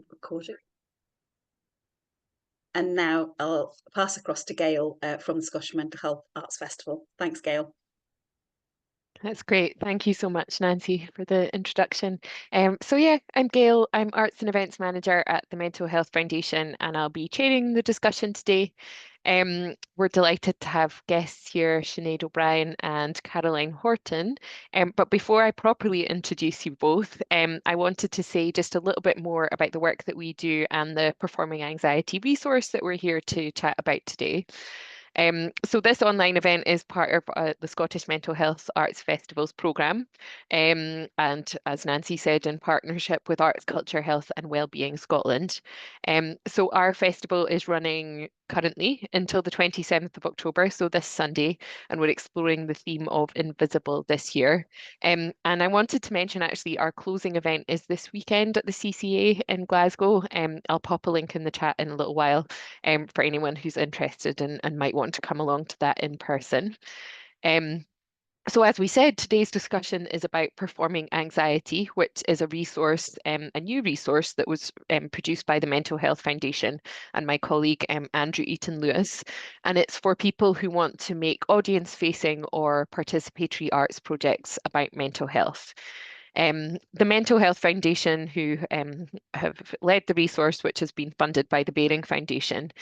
Recording. And now I'll pass across to Gail from the Scottish Mental Health Arts Festival. Thanks, Gail. That's great. Thank you so much, Nancy, for the introduction. So yeah, I'm Gail. I'm Arts and Events Manager at the Mental Health Foundation, and I'll be chairing the discussion today. We're delighted to have guests here, Sinead O'Brien and Caroline Horton. But before I properly introduce you both, I wanted to say just a little bit more about the work that we do and the Performing Anxiety resource that we're here to chat about today. So this online event is part of the Scottish Mental Health Arts Festivals programme, and as Nancy said, in partnership with Arts, Culture, Health and Wellbeing Scotland. So our festival is running currently until the 27th of October, so this Sunday, and we're exploring the theme of Invisible this year. And I wanted to mention actually our closing event is this weekend at the CCA in Glasgow. I'll pop a link in the chat in a little while for anyone who's interested and might want to come along to that in person. Um, so as we said, today's discussion is about performing anxiety, which is a resource, a new resource that was produced by the Mental Health Foundation and my colleague Andrew Eaton-Lewis. And it's for people who want to make audience-facing or participatory arts projects about mental health. The Mental Health Foundation, who have led the resource, which has been funded by the Baring Foundation,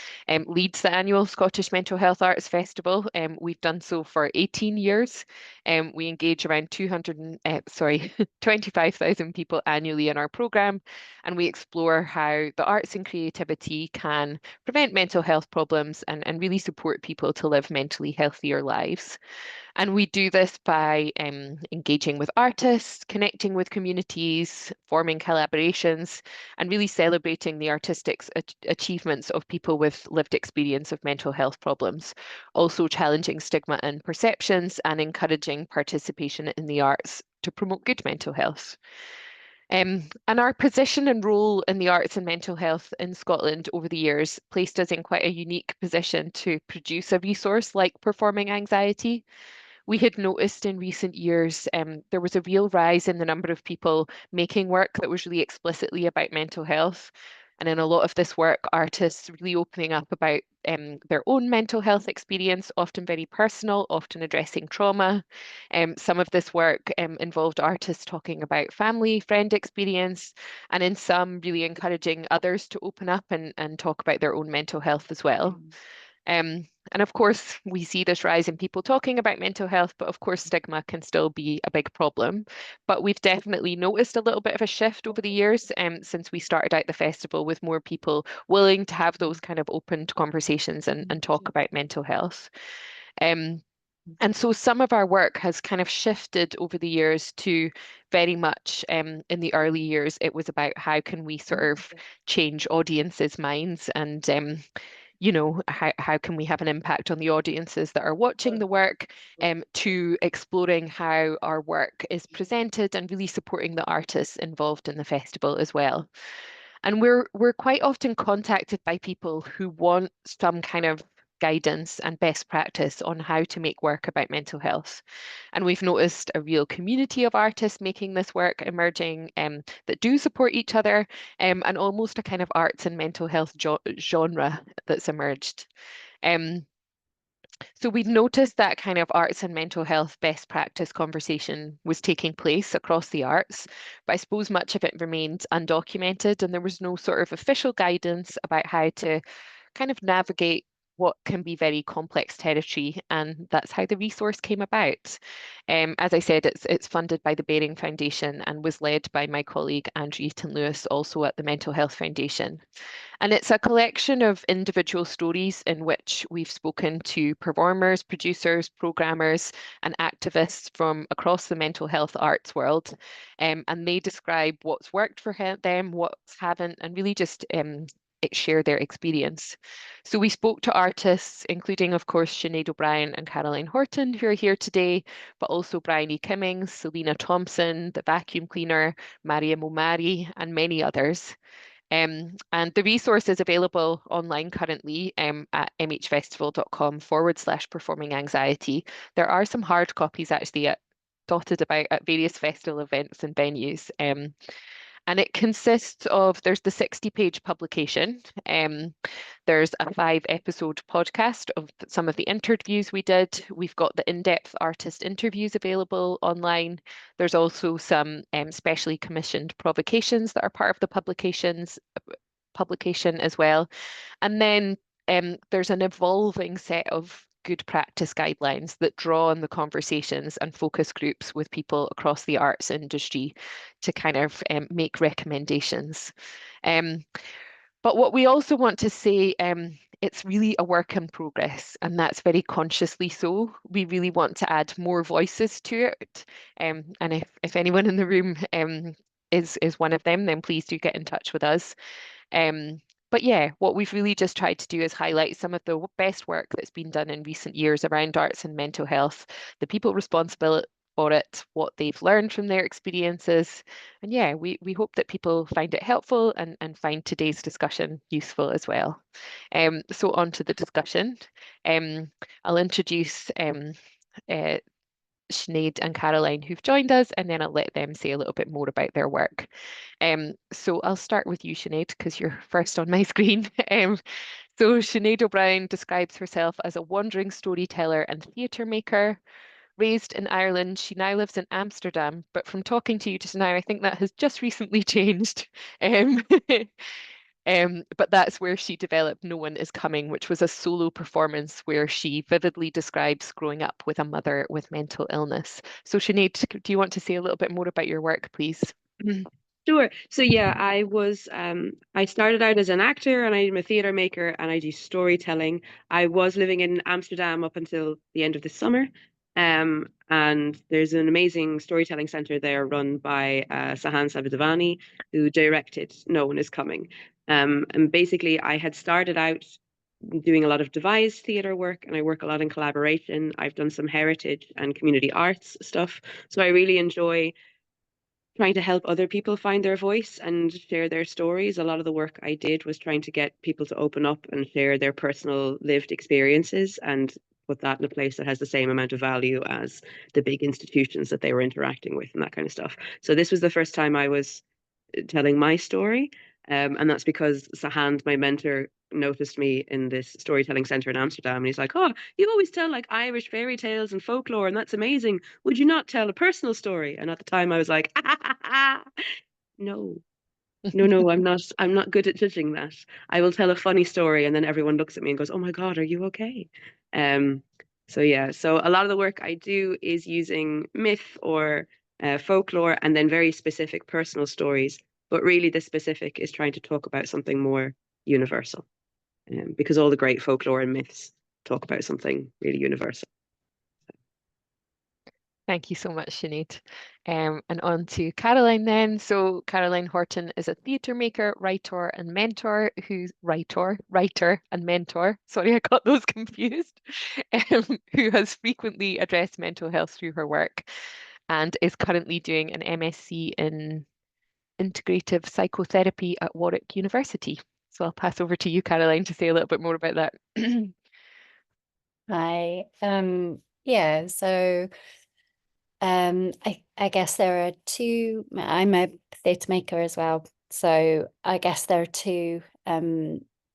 leads the annual Scottish Mental Health Arts Festival. We've done so for 18 years. We engage around 25,000 people annually in our programme, and we explore how the arts and creativity can prevent mental health problems and really support people to live mentally healthier lives. And we do this by engaging with artists, connecting with communities, forming collaborations, and really celebrating the artistic achievements of people with lived experience of mental health problems. Also challenging stigma and perceptions and encouraging participation in the arts to promote good mental health. And our position and role in the arts and mental health in Scotland over the years placed us in quite a unique position to produce a resource like Performing Anxiety. We had noticed in recent years there was a real rise in the number of people making work that was really explicitly about mental health. And in a lot of this work, artists really opening up about their own mental health experience, often very personal, often addressing trauma. Some of this work involved artists talking about family, friend experience, and in some, really encouraging others to open up and talk about their own mental health as well. And of course, we see this rise in people talking about mental health, but of course, stigma can still be a big problem. But we've definitely noticed a little bit of a shift over the years since we started out the festival with more people willing to have those kind of opened conversations and talk about mental health. And so some of our work has kind of shifted over the years to very much in the early years, it was about how can we sort of change audiences' minds and how can we have an impact on the audiences that are watching the work, to exploring how our work is presented and really supporting the artists involved in the festival as well. And we're quite often contacted by people who want some kind of guidance and best practice on how to make work about mental health. And we've noticed a real community of artists making this work emerging that do support each other, and almost a kind of arts and mental health genre that's emerged. Um, so we've noticed that kind of arts and mental health best practice conversation was taking place across the arts, but I suppose much of it remained undocumented and there was no sort of official guidance about how to kind of navigate what can be very complex territory, and that's how the resource came about. As I said, it's funded by the Baring Foundation and was led by my colleague Andrew Eaton-Lewis, also at the Mental Health Foundation. And it's a collection of individual stories in which we've spoken to performers, producers, programmers, and activists from across the mental health arts world. And they describe what's worked for them, what's haven't, and really just share their experience. So we spoke to artists, including, of course, Sinead O'Brien and Caroline Horton, who are here today, but also Bryony Kimmings, Selena Thompson, the vacuum cleaner, Mariam Omari, and many others. And the resource is available online currently at mhfestival.com/performing anxiety. There are some hard copies actually dotted about at various festival events and venues. And it consists of, there's the 60-page publication. There's a 5-episode podcast of some of the interviews we did. We've got the in-depth artist interviews available online. There's also some specially commissioned provocations that are part of the publication as well. And then there's an evolving set of good practice guidelines that draw on the conversations and focus groups with people across the arts industry to kind of make recommendations. But what we also want to say, it's really a work in progress, and that's very consciously so. We really want to add more voices to it. And if anyone in the room is one of them, then please do get in touch with us. But yeah, what we've really just tried to do is highlight some of the best work that's been done in recent years around arts and mental health, the people responsible for it, what they've learned from their experiences. And yeah, we hope that people find it helpful and find today's discussion useful as well. So on to the discussion. I'll introduce Sinead and Caroline who've joined us, and then I'll let them say a little bit more about their work. So I'll start with you, Sinead, because you're first on my screen. So Sinead O'Brien describes herself as a wandering storyteller and theatre maker. Raised in Ireland, she now lives in Amsterdam, but from talking to you just now, I think that has just recently changed. But that's where she developed No One Is Coming, which was a solo performance where she vividly describes growing up with a mother with mental illness. So Sinead, do you want to say a little bit more about your work, please? Sure. So yeah, I started out as an actor and I'm a theatre maker and I do storytelling. I was living in Amsterdam up until the end of the summer. And there's an amazing storytelling centre there run by Sahan Sabadavani, who directed No One Is Coming. And basically I had started out doing a lot of devised theatre work and I work a lot in collaboration. I've done some heritage and community arts stuff. So I really enjoy trying to help other people find their voice and share their stories. A lot of the work I did was trying to get people to open up and share their personal lived experiences and put that in a place that has the same amount of value as the big institutions that they were interacting with and that kind of stuff. So this was the first time I was telling my story. And that's because Sahand, my mentor, noticed me in this storytelling center in Amsterdam. And he's like, "Oh, you always tell like Irish fairy tales and folklore, and that's amazing. Would you not tell a personal story?" And at the time I was like, no, no, I'm not good at judging that. I will tell a funny story and then everyone looks at me and goes, "Oh my God, are you okay?" Um, so yeah, so a lot of the work I do is using myth or folklore and then very specific personal stories. But really the specific is trying to talk about something more universal. Because all the great folklore and myths talk about something really universal. Thank you so much, Sinead. And on to Caroline then. So Caroline Horton is a theatre maker, writer and mentor writer and mentor. Sorry, I got those confused. Who has frequently addressed mental health through her work and is currently doing an MSc in integrative psychotherapy at Warwick University. So I'll pass over to you, Caroline, to say a little bit more about that. Hi. Yeah, so I guess there are two. I'm a theatre maker as well, so I guess there are two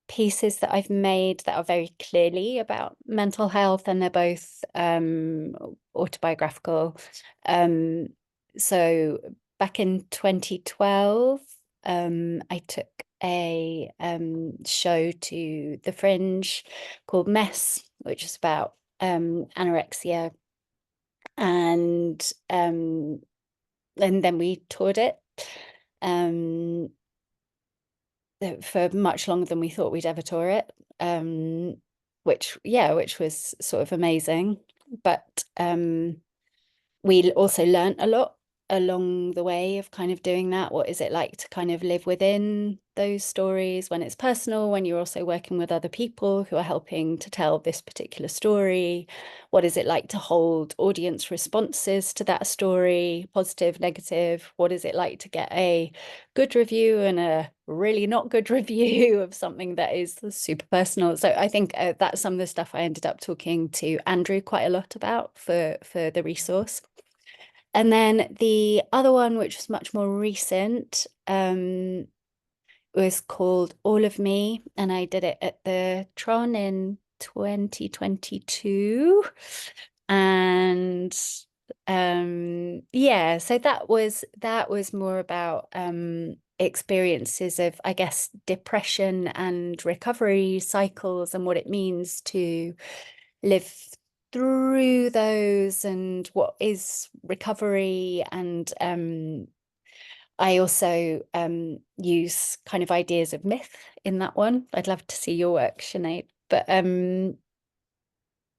pieces that I've made that are very clearly about mental health, and they're both autobiographical. So back in 2012, I took a show to the Fringe called Mess, which is about anorexia, and then we toured it for much longer than we thought we'd ever tour it, which was sort of amazing. But we also learnt a lot along the way of kind of doing that. What is it like to kind of live within those stories when it's personal, when you're also working with other people who are helping to tell this particular story? What is it like to hold audience responses to that story, positive, negative? What is it like to get a good review and a really not good review of something that is super personal? So I think that's some of the stuff I ended up talking to Andrew quite a lot about for the resource. And then the other one, which was much more recent, was called All of Me, and I did it at the Tron in 2022. And yeah, so that was more about experiences of, I guess, depression and recovery cycles and what it means to live through those and what is recovery. And I also use kind of ideas of myth in that one. I'd love to see your work, Sinead. But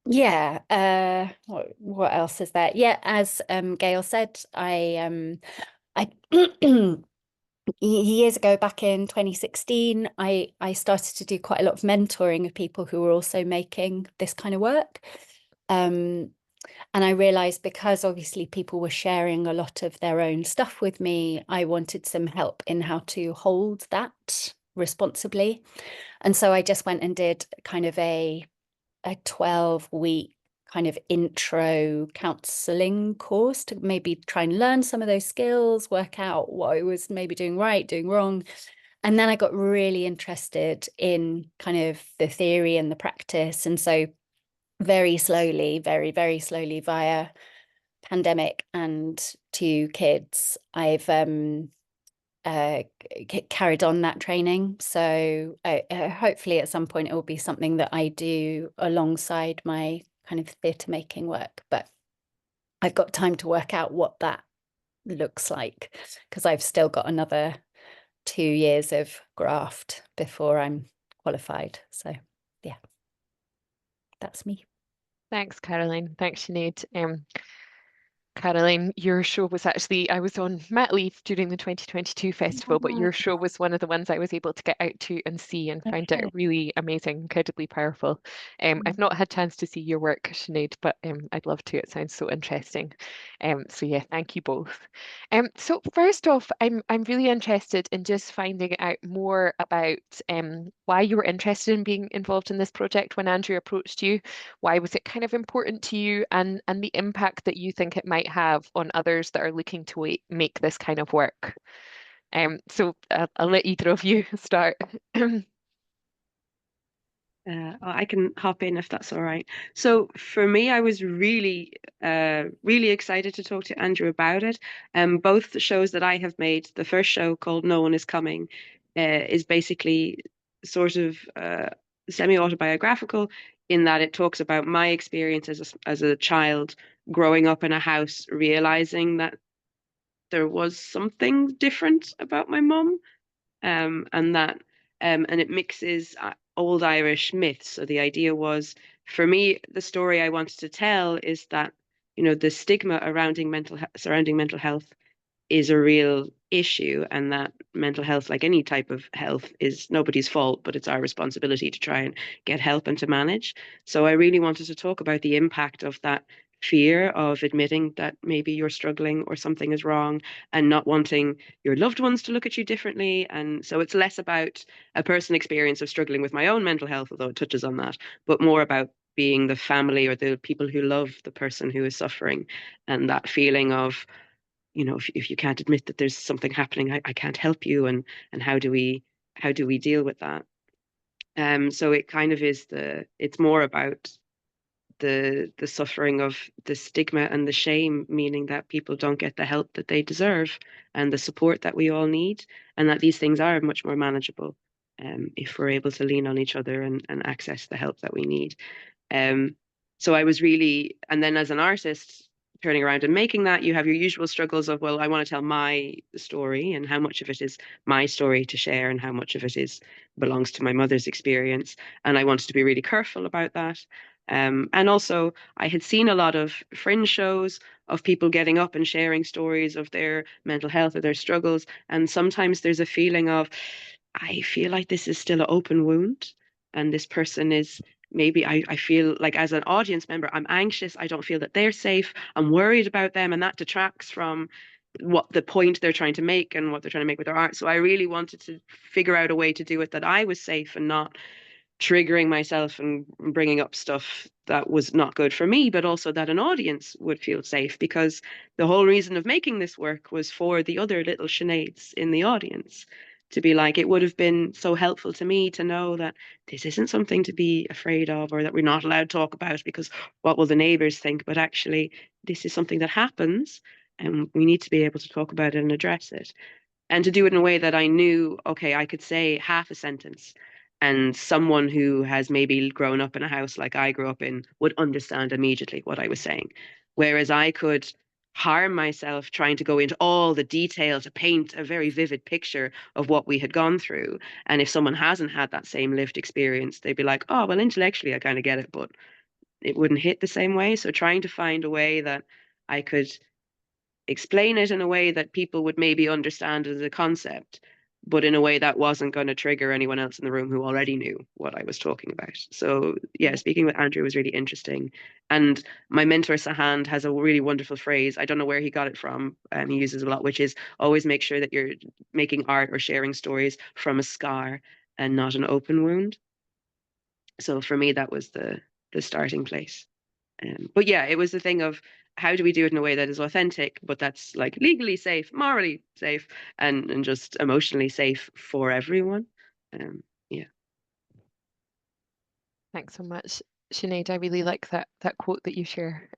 yeah, what else is there? Yeah, as Gail said, I years ago, back in 2016, I started to do quite a lot of mentoring of people who were also making this kind of work. And I realized, because obviously people were sharing a lot of their own stuff with me, I wanted some help in how to hold that responsibly. And so I just went and did kind of a 12-week kind of intro counseling course to maybe try and learn some of those skills, work out what I was maybe doing right, doing wrong. And then I got really interested in kind of the theory and the practice. And so very slowly, very, very slowly, via pandemic and 2 kids, I've carried on that training. So hopefully at some point it will be something that I do alongside my kind of theatre making work. But I've got time to work out what that looks like, because I've still got another 2 years of graft before I'm qualified. So yeah, that's me. Thanks, Caroline. Thanks, Sinead. Caroline, your show was actually, I was on mat leave during the 2022 festival, but your show was one of the ones I was able to get out to and see, and found it really amazing, incredibly powerful. I've not had a chance to see your work, Sinead, but I'd love to. It sounds so interesting. So yeah, thank you both. So first off, I'm really interested in just finding out more about why you were interested in being involved in this project when Andrew approached you. Why was it kind of important to you, and the impact that you think it might have on others that are looking to make this kind of work? So I'll let either of you start. I can hop in if that's all right. So for me, I was really, really excited to talk to Andrew about it. Both the shows that I have made, the first show called No One Is Coming, is basically sort of semi-autobiographical, in that it talks about my experience as a child growing up in a house, realizing that there was something different about my mum, and that and it mixes old Irish myths. So the idea was, for me, the story I wanted to tell is that, you know, the stigma surrounding mental health is a real issue, and that mental health, like any type of health, is nobody's fault, but it's our responsibility to try and get help and to manage. So I really wanted to talk about the impact of that fear of admitting that maybe you're struggling or something is wrong, and not wanting your loved ones to look at you differently. And so it's less about a personal experience of struggling with my own mental health, although it touches on that, but more about being the family or the people who love the person who is suffering, and that feeling of, you know, if you can't admit that there's something happening, I can't help you, and how do we deal with that? So it kind of is it's more about the suffering of the stigma and the shame, meaning that people don't get the help that they deserve and the support that we all need, and that these things are much more manageable if we're able to lean on each other and access the help that we need. So I was really, and then as an artist, turning around and making that, you have your usual struggles of, well, I want to tell my story, and how much of it is my story to share and how much of it belongs to my mother's experience. And I wanted to be really careful about that. And also, I had seen a lot of fringe shows of people getting up and sharing stories of their mental health or their struggles. And sometimes there's a feeling of, I feel like this is still an open wound. And this person is, maybe I feel like, as an audience member, I'm anxious. I don't feel that they're safe. I'm worried about them. And that detracts from what the point they're trying to make and what they're trying to make with their art. So I really wanted to figure out a way to do it that I was safe and not triggering myself and bringing up stuff that was not good for me, but also that an audience would feel safe, because the whole reason of making this work was for the other little Sineads in the audience to be like, it would have been so helpful to me to know that this isn't something to be afraid of, or that we're not allowed to talk about because what will the neighbors think, but actually this is something that happens and we need to be able to talk about it and address it. And to do it in a way that I knew, okay, I could say half a sentence and someone who has maybe grown up in a house like I grew up in would understand immediately what I was saying. Whereas I could harm myself trying to go into all the detail to paint a very vivid picture of what we had gone through. And if someone hasn't had that same lived experience, they'd be like, oh, well, intellectually, I kind of get it, but it wouldn't hit the same way. So trying to find a way that I could explain it in a way that people would maybe understand as a concept, but in a way that wasn't going to trigger anyone else in the room who already knew what I was talking about. So yeah, speaking with Andrew was really interesting. And my mentor Sahand has a really wonderful phrase. I don't know where he got it from, and he uses it a lot, which is always make sure that you're making art or sharing stories from a scar and not an open wound. So for me, that was the starting place. But yeah, it was the thing of how do we do it in a way that is authentic, but that's like legally safe, morally safe, and just emotionally safe for everyone. Yeah. Thanks so much, Sinead. I really like that quote that you share.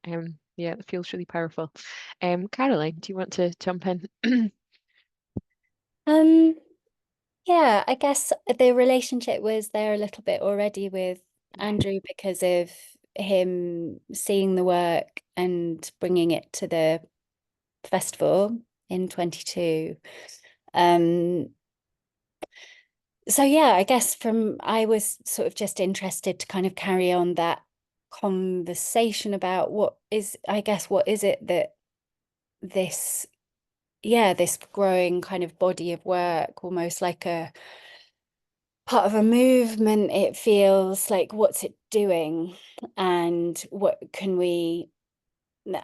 Yeah, it feels really powerful. Caroline, do you want to jump in? Yeah, I guess the relationship was there a little bit already with Andrew because of him seeing the work and bringing it to the festival in 22. So yeah, I guess I was sort of just interested to kind of carry on that conversation about what is it that this growing kind of body of work, almost like a part of a movement, it feels like, what's it doing and what can we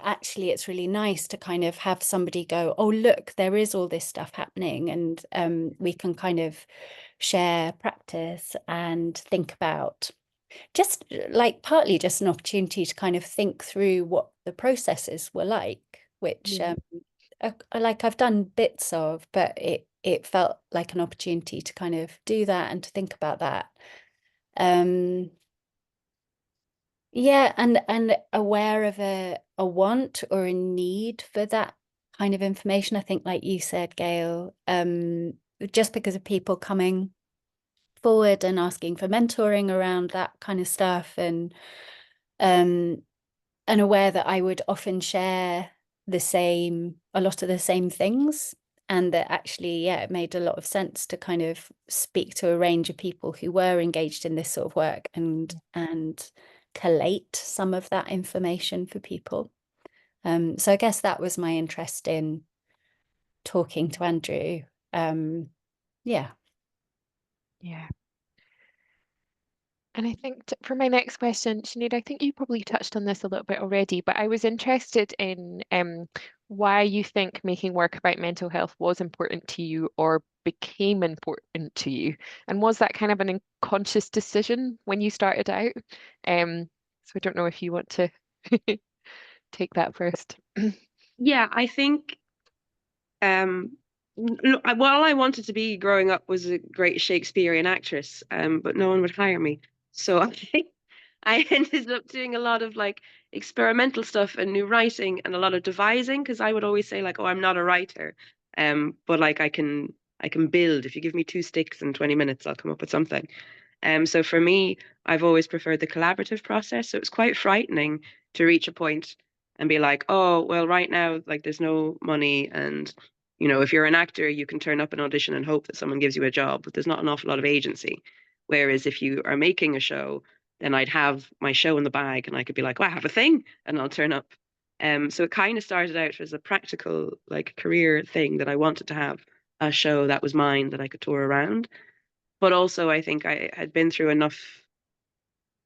actually, it's really nice to kind of have somebody go, oh look, there is all this stuff happening, and we can kind of share practice and think about just like partly just an opportunity to kind of think through what the processes were like, which like I've done bits of, but it felt like an opportunity to kind of do that and to think about that. Yeah, and aware of a want or a need for that kind of information. I think, like you said, Gail, just because of people coming forward and asking for mentoring around that kind of stuff, and aware that I would often share a lot of the same things, and that actually, yeah, it made a lot of sense to kind of speak to a range of people who were engaged in this sort of work and collate some of that information for people. So I guess that was my interest in talking to Andrew. Yeah. Yeah. And I think for my next question, Sinead, I think you probably touched on this a little bit already, but I was interested in why you think making work about mental health was important to you or became important to you. And was that kind of an unconscious decision when you started out? So I don't know if you want to take that first. Yeah, I think all I wanted to be growing up was a great Shakespearean actress, but no one would hire me. So I think I ended up doing a lot of like experimental stuff and new writing and a lot of devising, because I would always say like, oh, I'm not a writer, but like I can build. If you give me 2 sticks and 20 minutes, I'll come up with something. So for me, I've always preferred the collaborative process. So it's quite frightening to reach a point and be like, oh, well, right now, like there's no money. And, if you're an actor, you can turn up an audition and hope that someone gives you a job, but there's not an awful lot of agency. Whereas if you are making a show, then I'd have my show in the bag and I could be like, well, I have a thing and I'll turn up. So it kind of started out as a practical, like career thing that I wanted to have a show that was mine that I could tour around. But also, I think I had been through enough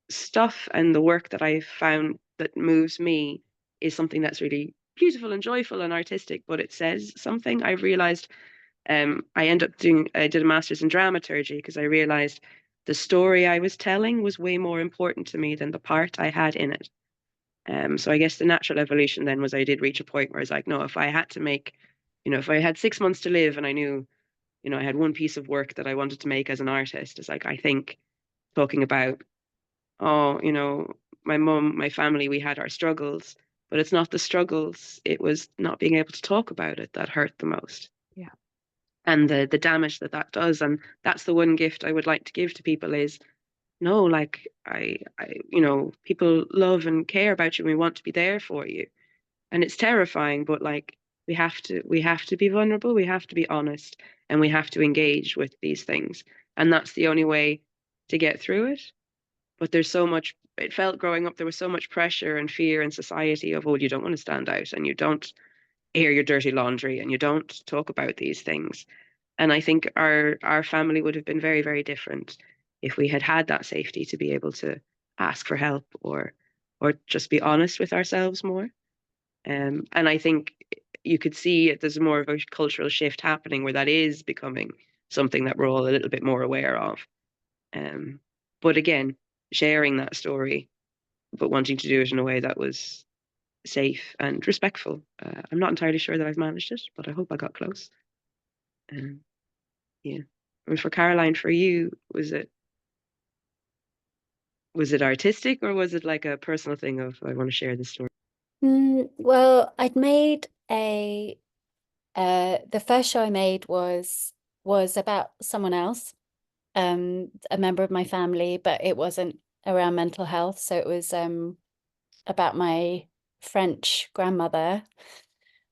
stuff, and the work that I found that moves me is something that's really beautiful and joyful and artistic, but it says something. I realized I did a master's in dramaturgy because I realized the story I was telling was way more important to me than the part I had in it. So I guess the natural evolution then was I did reach a point where I was like, no, if I had to make, if I had 6 months to live and I knew, I had one piece of work that I wanted to make as an artist, it's like, I think talking about, oh, my mum, my family, we had our struggles, but it's not the struggles, it was not being able to talk about it that hurt the most. Yeah. And the damage that does. And that's the one gift I would like to give to people is, no, like people love and care about you and we want to be there for you. And it's terrifying, but like we have to be vulnerable, we have to be honest, and we have to engage with these things. And that's the only way to get through it. But there's so much, it felt growing up, there was so much pressure and fear in society of, oh, you don't want to stand out and you don't air your dirty laundry and you don't talk about these things. And I think our family would have been very, very different if we had had that safety to be able to ask for help or just be honest with ourselves more. And I think you could see there's more of a cultural shift happening where that is becoming something that we're all a little bit more aware of. But again, sharing that story, but wanting to do it in a way that was safe and respectful. I'm not entirely sure that I've managed it, but I hope I got close. Yeah. And for Caroline, for you, was it artistic or was it like a personal thing of I want to share this story? Well, I'd made the first show I made was about someone else, a member of my family, but it wasn't around mental health. So it was about my French grandmother.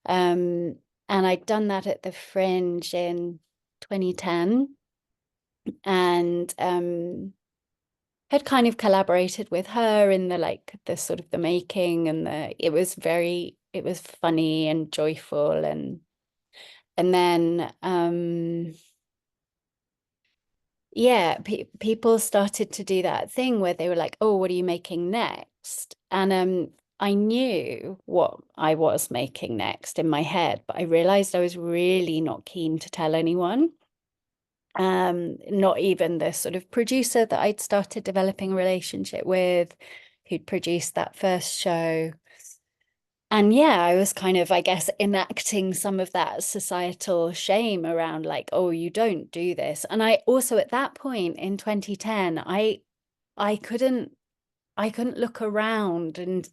And I'd done that at the Fringe in 2010 and had kind of collaborated with her in the sort of the making, and it was funny and joyful, and then yeah, people started to do that thing where they were like, oh, what are you making next? And I knew what I was making next in my head, but I realized I was really not keen to tell anyone. Not even the sort of producer that I'd started developing a relationship with, who'd produced that first show. And yeah, I was kind of, I guess, enacting some of that societal shame around like, oh, you don't do this. And I also at that point in 2010, I couldn't look around and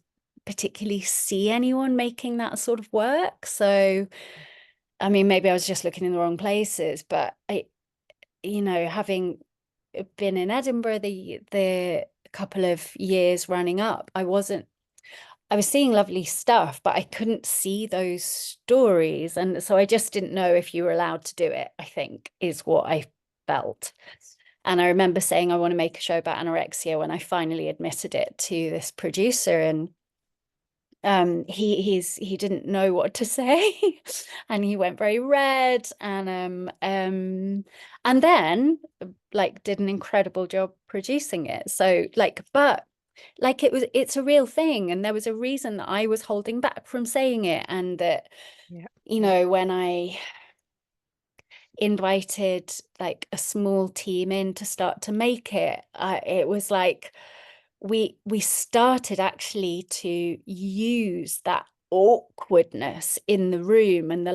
particularly see anyone making that sort of work. So, I mean, maybe I was just looking in the wrong places, but having been in Edinburgh the couple of years running up, I was seeing lovely stuff, but I couldn't see those stories. And so I just didn't know if you were allowed to do it, I think, is what I felt. And I remember saying, I want to make a show about anorexia when I finally admitted it to this producer. And he didn't know what to say and he went very red and then like did an incredible job producing it. So but it's a real thing, and there was a reason that I was holding back from saying it, and that when I invited like a small team in to start to make it, it was like we started actually to use that awkwardness in the room and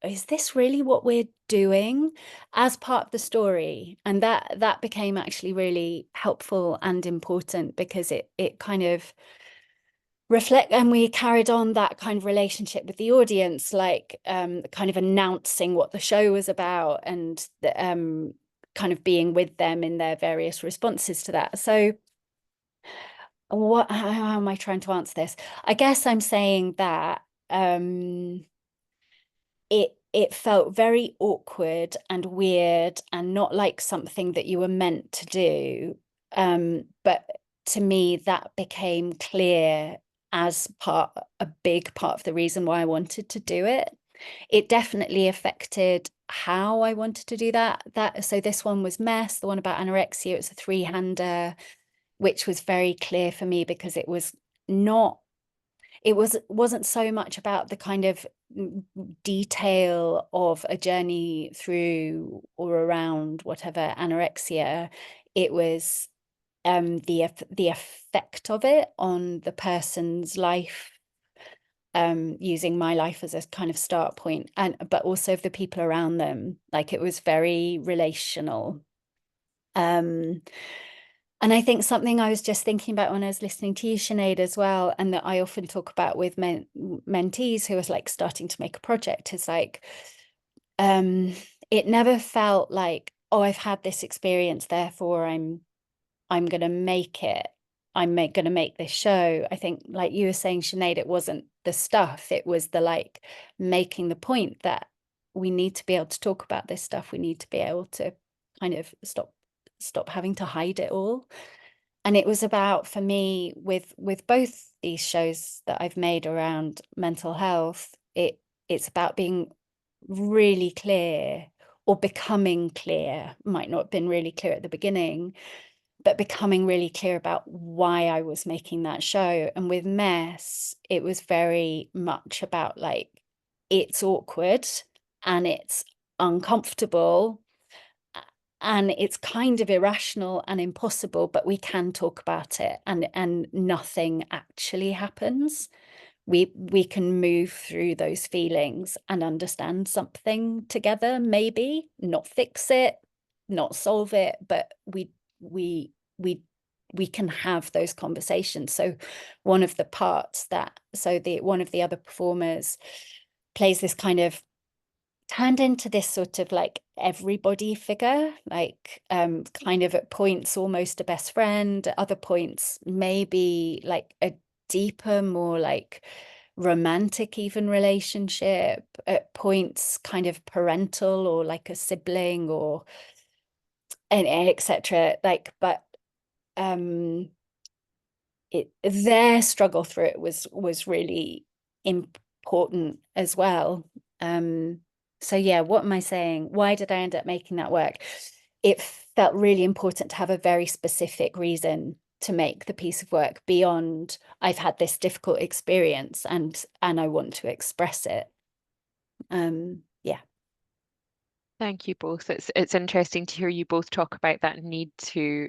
is this really what we're doing as part of the story? And that became actually really helpful and important, because it kind of and we carried on that kind of relationship with the audience, kind of announcing what the show was about and kind of being with them in their various responses to that. So how am I trying to answer this? I guess I'm saying that it felt very awkward and weird and not like something that you were meant to do. But to me, that became clear as a big part of the reason why I wanted to do it. It definitely affected how I wanted to do that. So this one was Mess, the one about anorexia. It was a 3-hander, which was very clear for me because it wasn't so much about the kind of detail of a journey through or around whatever anorexia. it was the effect of it on the person's life, using my life as a kind of start point, but also of the people around them. Like, it was very relational. And I think something I was just thinking about when I was listening to you, Sinead, as well, and that I often talk about with mentees who was like starting to make a project, is like, it never felt like, oh, I've had this experience, therefore I'm going to make it. I'm going to make this show. I think, like you were saying, Sinead, it wasn't the stuff. It was the like making the point that we need to be able to talk about this stuff. We need to be able to kind of stop having to hide it all. And it was about, for me, with both these shows that I've made around mental health, it's about being really clear, or becoming clear. Might not have been really clear at the beginning, but becoming really clear about why I was making that show. And with Mess, it was very much about like, it's awkward and it's uncomfortable and it's kind of irrational and impossible, but we can talk about it, and nothing actually happens. We can move through those feelings and understand something together, maybe not fix it, not solve it, but we can have those conversations. So one of the parts one of the other performers plays this kind of, turned into this sort of like everybody figure, like kind of at points almost a best friend, at other points maybe like a deeper, more like romantic even relationship, at points kind of parental or like a sibling, or and etc. Like, but their struggle through it was really important as well. So yeah, what am I saying? Why did I end up making that work? It felt really important to have a very specific reason to make the piece of work beyond, I've had this difficult experience and I want to express it. Yeah. Thank you both. It's interesting to hear you both talk about that need to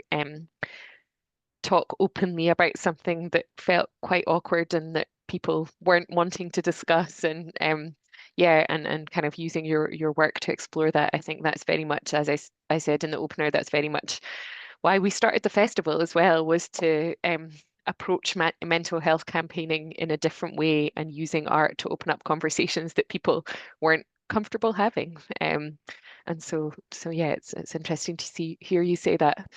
talk openly about something that felt quite awkward and that people weren't wanting to discuss, and yeah, and kind of using your work to explore that. I think that's very much, as I said in the opener, that's very much why we started the festival as well, was to approach mental health campaigning in a different way and using art to open up conversations that people weren't comfortable having. And so yeah, it's interesting to hear you say that.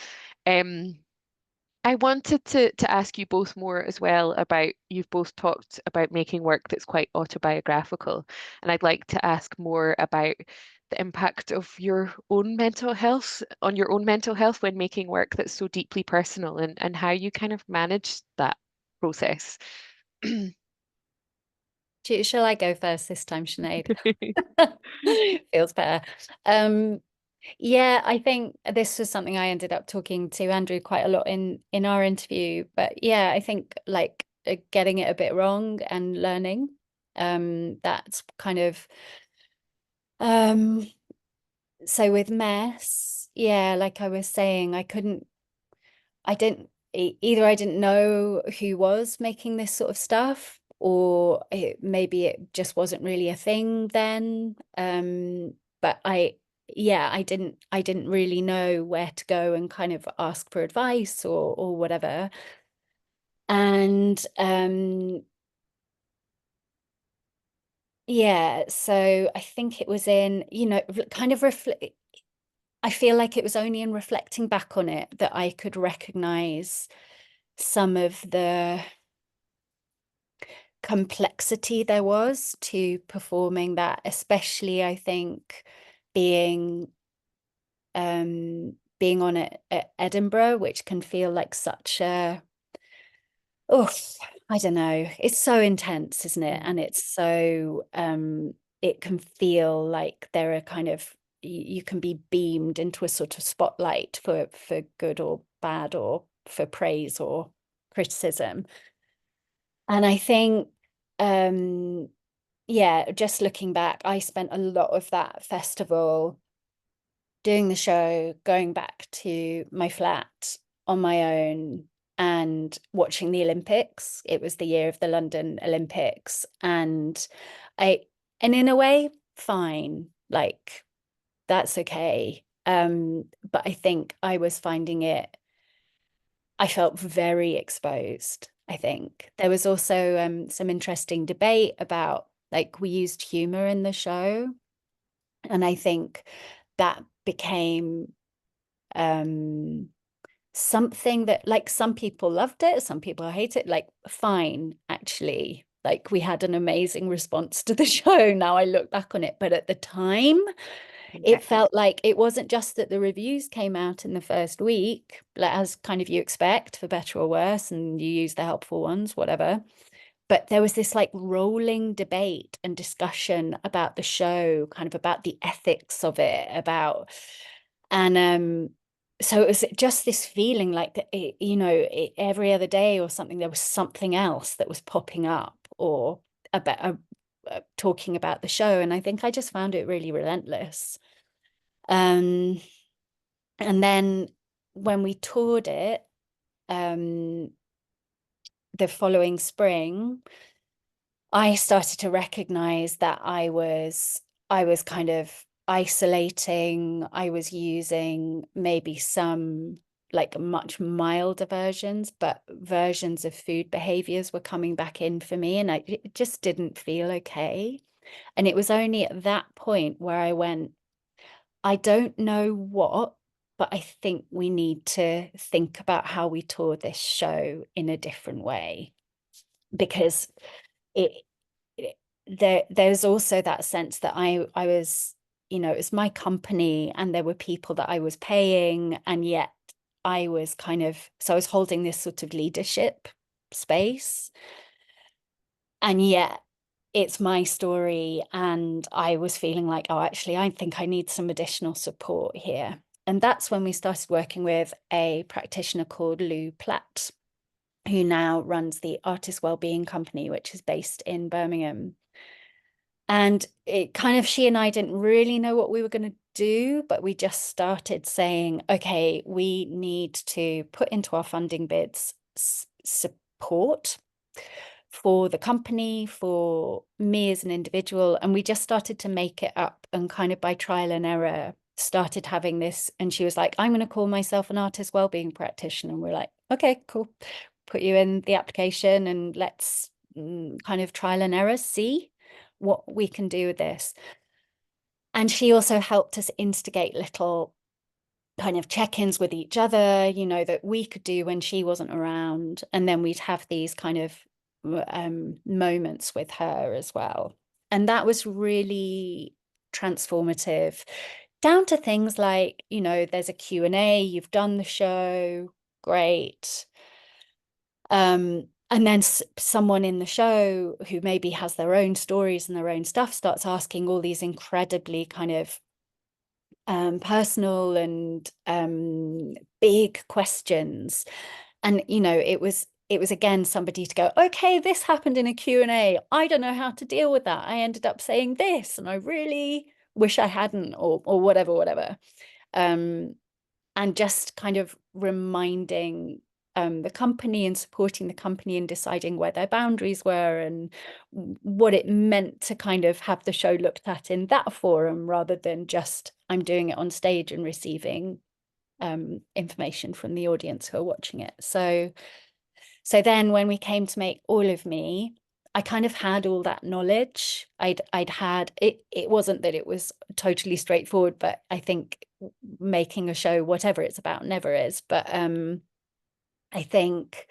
I wanted to ask you both more as well about, you've both talked about making work that's quite autobiographical, and I'd like to ask more about the impact of your own mental health, on your own mental health when making work that's so deeply personal, and how you kind of manage that process. Shall I go first this time, Sinead? Feels better. Yeah, I think this was something I ended up talking to Andrew quite a lot in our interview. But yeah, I think like getting it a bit wrong and learning. That's kind of so with Mess, yeah, like I was saying, I didn't know who was making this sort of stuff, or maybe it just wasn't really a thing then. But I didn't really know where to go and kind of ask for advice or whatever. And yeah, so I think it was in, kind of I feel like it was only in reflecting back on it that I could recognize some of the complexity there was to performing that, especially I think being on it at Edinburgh, which can feel like such a, I don't know, it's so intense, isn't it? And it's so it can feel like there are kind of, you can be beamed into a sort of spotlight for good or bad, or for praise or criticism. And I think yeah, just looking back, I spent a lot of that festival doing the show, going back to my flat on my own and watching the Olympics. It was the year of the London Olympics, and in a way, fine, like that's okay. But I think I was finding it, I felt very exposed. I think there was also some interesting debate about, like, we used humor in the show, and I think that became something that, like, some people loved it, some people hate it, like, fine, actually. Like, we had an amazing response to the show. Now I look back on it, but at the time, it felt like it wasn't just that the reviews came out in the first week, like, as kind of you expect, for better or worse, and you use the helpful ones, whatever. But there was this like rolling debate and discussion about the show, kind of about the ethics of it, and so it was just this feeling like that, every other day or something, there was something else that was popping up or about talking about the show. And I think I just found it really relentless. And then when we toured it, the following spring, I started to recognize that I was kind of isolating. I was using maybe some like much milder versions, but versions of food behaviors were coming back in for me, and it just didn't feel okay. And it was only at that point where I went, I don't know what, but I think we need to think about how we tour this show in a different way, because there's also that sense that I was, it was my company and there were people that I was paying, and yet I was so I was holding this sort of leadership space, and yet it's my story, and I was feeling like, oh, actually, I think I need some additional support here. And that's when we started working with a practitioner called Lou Platt, who now runs the Artist Wellbeing Company, which is based in Birmingham. And it kind of, she and I didn't really know what we were going to do, but we just started saying, okay, we need to put into our funding bids support for the company, for me as an individual. And we just started to make it up, and kind of by trial and error started having this. And she was like, I'm going to call myself an artist wellbeing practitioner. And we're like, okay, cool. Put you in the application and let's kind of trial and error, see what we can do with this. And she also helped us instigate little kind of check-ins with each other, that we could do when she wasn't around. And then we'd have these kind of moments with her as well. And that was really transformative, down to things like, there's a Q&A, you've done the show, great. And then someone in the show who maybe has their own stories and their own stuff starts asking all these incredibly kind of personal and big questions. And, it was again somebody to go, okay, this happened in a Q&A. I don't know how to deal with that. I ended up saying this, and I really wish I hadn't, or whatever. And just kind of reminding the company and supporting the company in deciding where their boundaries were and what it meant to kind of have the show looked at in that forum, rather than just I'm doing it on stage and receiving information from the audience who are watching it. So then when we came to make All of Me, I kind of had all that knowledge. I'd had it. It wasn't that it was totally straightforward, but I think making a show, whatever it's about, never is. But I think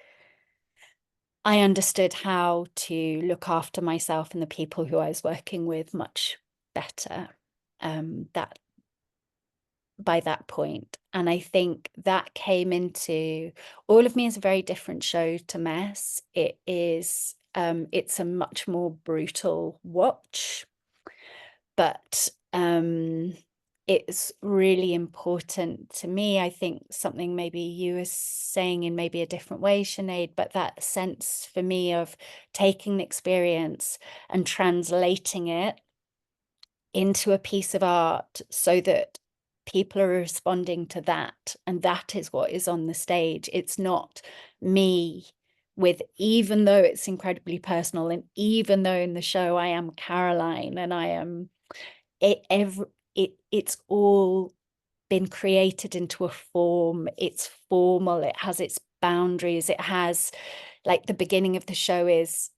I understood how to look after myself and the people who I was working with much better that by that point. And I think that came into All of Me is a very different show to Mess. It is it's a much more brutal watch, but it's really important to me. I think something maybe you were saying in maybe a different way, Sinead, but that sense for me of taking the experience and translating it into a piece of art so that people are responding to that, and that is what is on the stage. It's not me with, even though it's incredibly personal, and even though in the show I am Caroline and I am it's all been created into a form. It's formal, it has its boundaries, it has, like, the beginning of the show is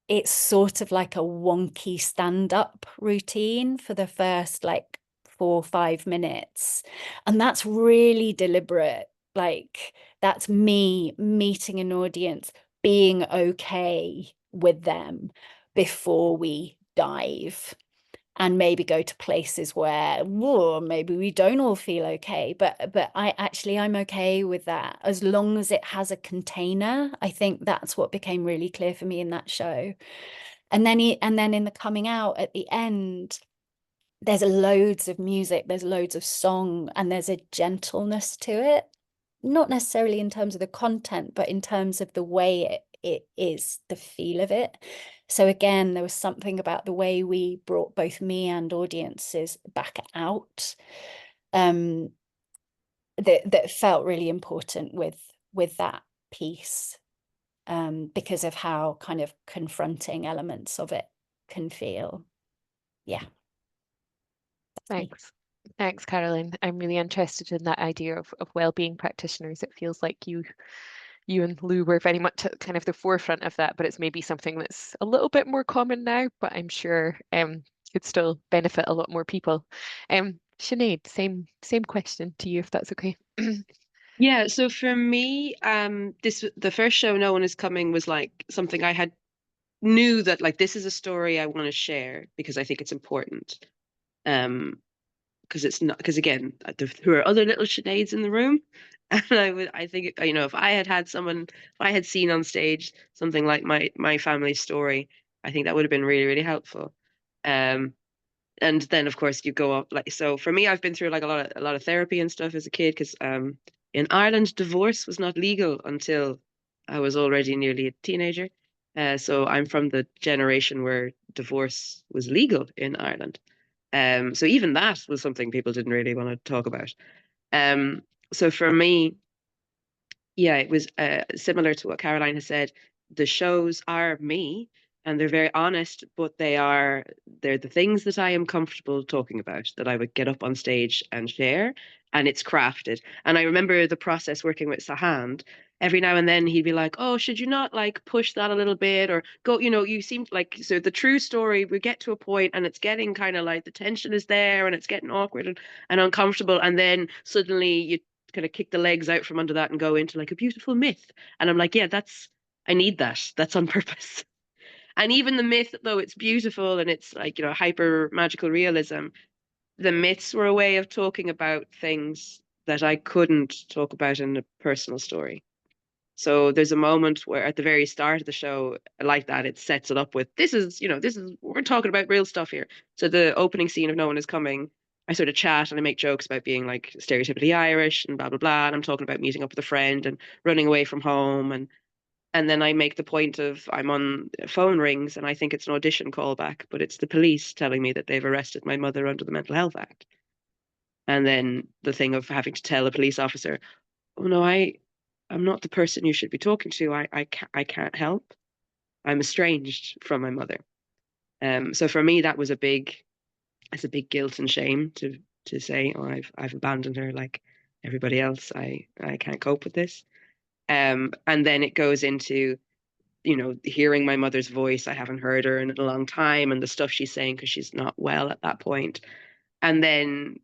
it's sort of like a wonky stand-up routine for the first like 4 or 5 minutes, and that's really deliberate. Like, that's me meeting an audience, being okay with them before we dive and maybe go to places where, whoa, maybe we don't all feel okay, but I'm okay with that, as long as it has a container. I think that's what became really clear for me in that show. And then in the coming out at the end, there's loads of music, there's loads of song, and there's a gentleness to it, not necessarily in terms of the content, but in terms of the way it is, the feel of it. So again, there was something about the way we brought both me and audiences back out, that felt really important with that piece, because of how kind of confronting elements of it can feel. Yeah. Thanks. Thanks, Caroline. I'm really interested in that idea of well-being practitioners. It feels like you and Lou were very much at kind of the forefront of that, but it's maybe something that's a little bit more common now, but I'm sure could still benefit a lot more people. Sinead, same question to you, if that's okay. Yeah, so for me, the first show, No One Is Coming, was like something I knew that like this is a story I want to share because I think it's important. Because it's not, because again, there were other little Sineads in the room, and I think, you know, if I had seen on stage something like my family's story, I think that would have been really, really helpful. And then of course you go up, like, so for me, I've been through like a lot of therapy and stuff as a kid, because in Ireland divorce was not legal until I was already nearly a teenager. So I'm from the generation where divorce was legal in Ireland. So even that was something people didn't really want to talk about. Um, so for me, yeah, it was similar to what Caroline has said. The shows are me, and they're very honest, but they're the things that I am comfortable talking about, that I would get up on stage and share, and it's crafted. And I remember the process working with Sahand. Every now and then he'd be like, "Oh, should you not like push that a little bit, or go? You know, you seem like, so the true story. We get to a point, and it's getting kind of like the tension is there, and it's getting awkward and uncomfortable, and then suddenly you kind of kick the legs out from under that and go into like a beautiful myth." And I'm like, yeah, I need that. That's on purpose. And even the myth, though it's beautiful and it's like, you know, hyper magical realism, the myths were a way of talking about things that I couldn't talk about in a personal story. So there's a moment where at the very start of the show, like that, it sets it up with, we're talking about real stuff here. So the opening scene of No One Is Coming, I sort of chat and I make jokes about being like stereotypically Irish and blah, blah, blah. And I'm talking about meeting up with a friend and running away from home. And then I make the point of, I'm on phone rings and I think it's an audition callback, but it's the police telling me that they've arrested my mother under the Mental Health Act. And then the thing of having to tell a police officer, "Oh no, I'm not the person you should be talking to. I can't help. I'm estranged from my mother." So for me, that was it's a big guilt and shame to say, "Oh, I've abandoned her like everybody else. I can't cope with this." And then it goes into, you know, hearing my mother's voice. I haven't heard her in a long time, and the stuff she's saying because she's not well at that point. And then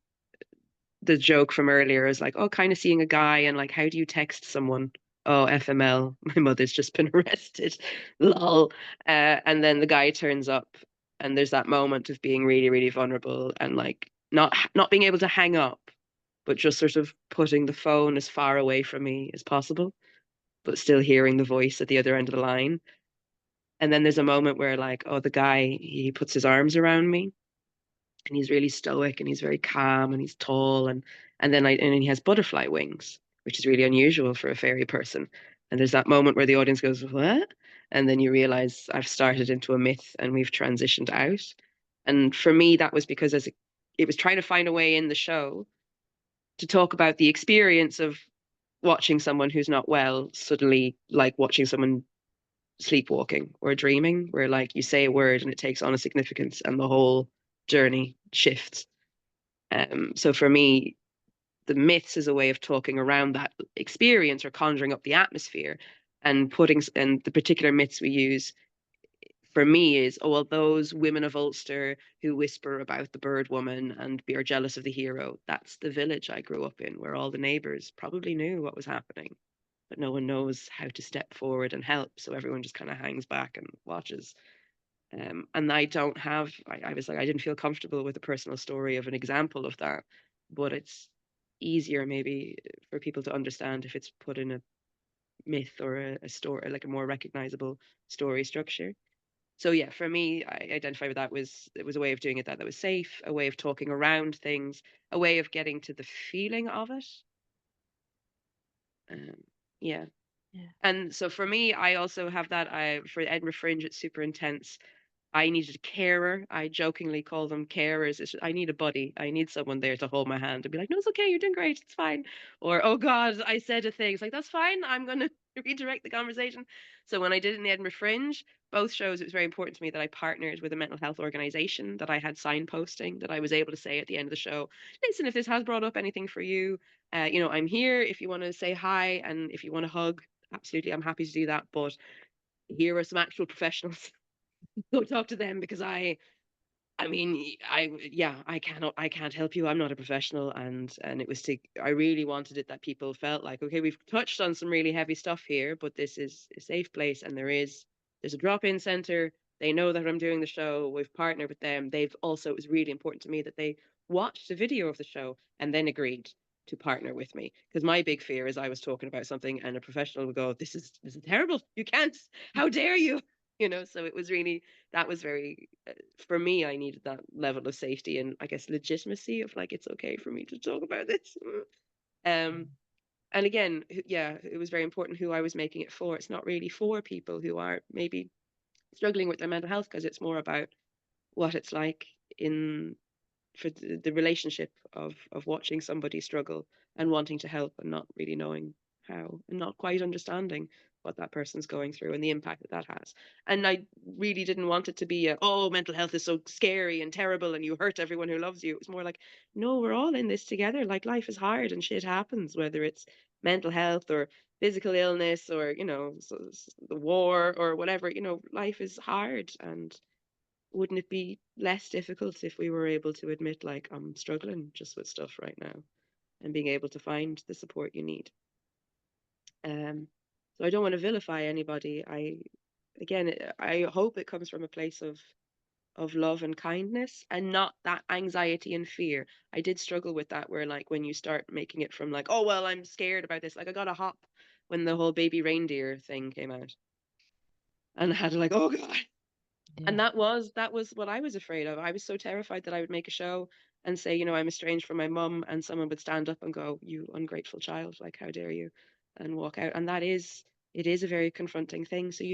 the joke from earlier is like, oh, kind of seeing a guy and like, how do you text someone? Oh, FML, my mother's just been arrested. Lol. And then the guy turns up, and there's that moment of being really, really vulnerable and like not being able to hang up, but just sort of putting the phone as far away from me as possible, but still hearing the voice at the other end of the line. And then there's a moment where like, oh, the guy, he puts his arms around me and he's really stoic and he's very calm and he's tall, and then he has butterfly wings, which is really unusual for a fairy person. And there's that moment where the audience goes, "What?" And then you realize I've started into a myth and we've transitioned out. And for me, that was because it was trying to find a way in the show to talk about the experience of watching someone who's not well suddenly like watching someone sleepwalking or dreaming, where like you say a word and it takes on a significance and the whole journey shifts. So for me, the myths is a way of talking around that experience or conjuring up the atmosphere, and the particular myths we use for me is, oh, well, those women of Ulster who whisper about the bird woman and are jealous of the hero, that's the village I grew up in, where all the neighbors probably knew what was happening, but no one knows how to step forward and help. So everyone just kind of hangs back and watches. And I don't have, I was like, I didn't feel comfortable with a personal story of an example of that, but it's easier maybe for people to understand if it's put in a myth or a story, like a more recognizable story structure. So yeah, for me, I identify with that it was a way of doing it that was safe, a way of talking around things, a way of getting to the feeling of it. Yeah. Yeah. And so for me, I also have that. For Edinburgh Fringe, it's super intense. I needed a carer. I jokingly call them carers. I need a buddy. I need someone there to hold my hand and be like, no, it's okay. You're doing great. It's fine. Or, oh God, I said a thing. It's like, that's fine. I'm going to redirect the conversation. So when I did it in the Edinburgh Fringe, both shows, it was very important to me that I partnered with a mental health organization, that I had signposting, that I was able to say at the end of the show, listen, if this has brought up anything for you, I'm here if you want to say hi, and if you want to hug, absolutely, I'm happy to do that. But here are some actual professionals. Go talk to them, because I can't help you. I'm not a professional. And it was I really wanted it that people felt like, okay, we've touched on some really heavy stuff here, but this is a safe place, and there's a drop-in center. They know that I'm doing the show. We've partnered with them. It was really important to me that they watched a video of the show and then agreed to partner with me, because my big fear is I was talking about something and a professional would go, this is terrible. You can't, how dare you? So it was really, that was very, for me, I needed that level of safety and I guess legitimacy of like, it's okay for me to talk about this. And again, yeah, it was very important who I was making it for. It's not really for people who are maybe struggling with their mental health, because it's more about what it's like for the relationship of watching somebody struggle and wanting to help and not really knowing how, and not quite understanding what that person's going through and the impact that has. And I really didn't want it to be oh, mental health is so scary and terrible and you hurt everyone who loves you. It was more like, no, we're all in this together. Like, life is hard and shit happens, whether it's mental health or physical illness or the war or whatever. Life is hard, and wouldn't it be less difficult if we were able to admit, like, I'm struggling just with stuff right now, and being able to find the support you need? So I don't want to vilify anybody. I hope it comes from a place of love and kindness, and not that anxiety and fear. I did struggle with that, where like when you start making it from like, oh well, I'm scared about this. Like, I got a hop when the whole baby reindeer thing came out, and I had to like, oh God. And that was what I was afraid of. I was so terrified that I would make a show and say, I'm estranged from my mum, and someone would stand up and go, you ungrateful child, like, how dare you, and walk out. And it is a very confronting thing. So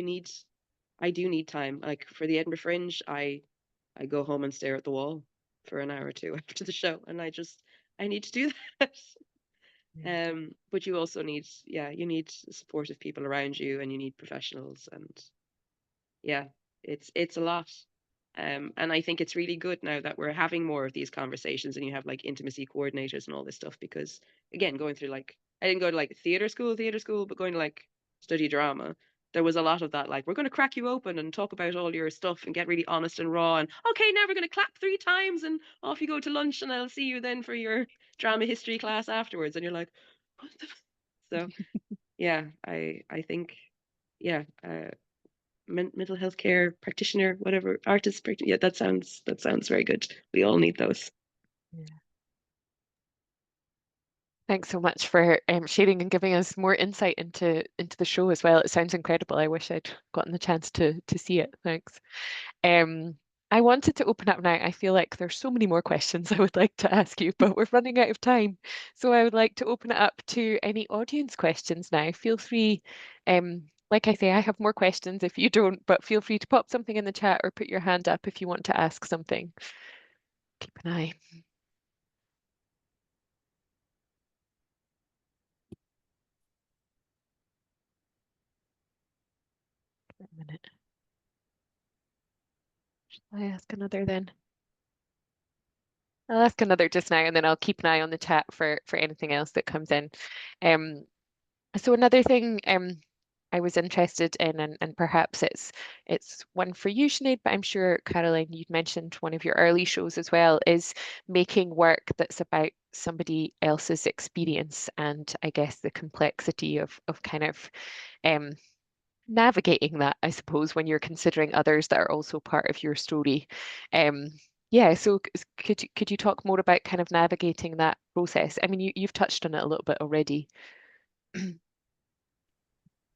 I do need time. Like for the Edinburgh Fringe, I go home and stare at the wall for an hour or two after the show, and I need to do that. But you also need, you need supportive people around you, and you need professionals, and yeah, it's a lot. And I think it's really good now that we're having more of these conversations, and you have like intimacy coordinators and all this stuff, because again, going through like, I didn't go to like theater school, but going to like study drama, there was a lot of that, like, we're going to crack you open and talk about all your stuff and get really honest and raw, and okay, now we're going to clap 3 times and off you go to lunch, and I'll see you then for your drama history class afterwards. And you're like, what the so yeah, I think, yeah, mental health care practitioner, whatever, artist, yeah, that sounds very good. We all need those. Yeah. Thanks so much for sharing and giving us more insight into the show as well. It sounds incredible. I wish I'd gotten the chance to see it. Thanks. I wanted to open up now. I feel like there's so many more questions I would like to ask you, but we're running out of time. So I would like to open it up to any audience questions now. Feel free, like I say, I have more questions if you don't, but feel free to pop something in the chat or put your hand up if you want to ask something. Keep an eye. I ask another then. I'll ask another just now, and then I'll keep an eye on the chat for anything else that comes in. So another thing I was interested in, and perhaps it's one for you, Sinead, but I'm sure, Caroline, you'd mentioned one of your early shows as well, is making work that's about somebody else's experience, and I guess the complexity of kind of navigating that, I suppose, when you're considering others that are also part of your story. Yeah, so could you talk more about kind of navigating that process? I mean, you've touched on it a little bit already.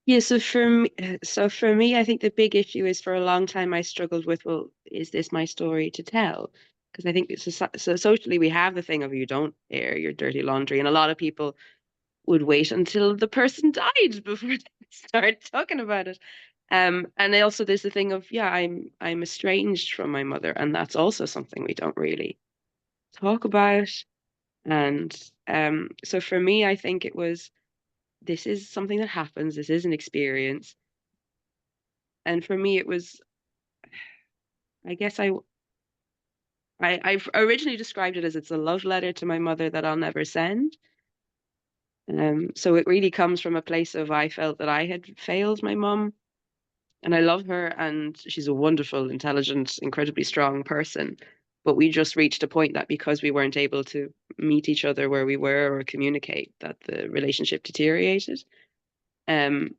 Yeah, so for me, I think the big issue is for a long time I struggled with, well, is this my story to tell? Because I think so socially we have the thing of you don't air your dirty laundry, and a lot of people would wait until the person died before they start talking about it. And also there's the thing of, yeah, I'm estranged from my mother, and that's also something we don't really talk about. And so for me, I think it was, this is something that happens, this is an experience. And for me, it was, I guess I've originally described it as it's a love letter to my mother that I'll never send. So it really comes from a place of, I felt that I had failed my mum, and I love her, and she's a wonderful, intelligent, incredibly strong person. But we just reached a point that because we weren't able to meet each other where we were or communicate, that the relationship deteriorated. Um,